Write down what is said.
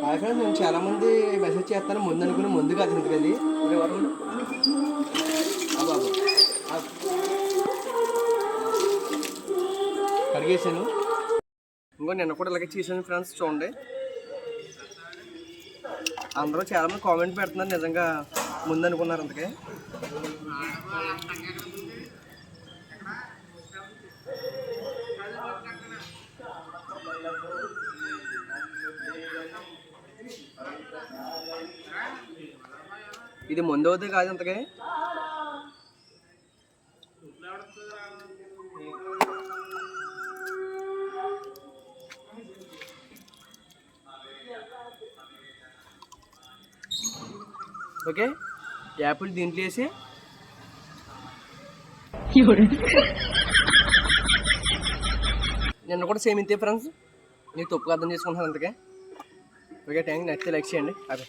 Hi friends, నేను చాలామంది message చేస్తాను ముందు అనుకుని ముందు కాదు ఎందుకది కడిగేసాను. ఇంకో నిన్న కూడా ఇలాగే చేశాను ఫ్రెండ్స్. చూడండి, అందరూ చాలామంది కామెంట్ పెడుతున్నారు నిజంగా ముందు అనుకున్నారు. అందుకే ఇది ముందు అవుతుంది కాదు అంతకే. ఓకే, యాపిల్ దీంట్లో వేసి నిన్న కూడా సేమ్ ఇంతే ఫ్రెండ్స్. నీకు తప్పుగా అర్థం చేసుకుంటున్నాను అందుకే. Okay, thank you. నచ్చితే లైక్ చేయండి. అదే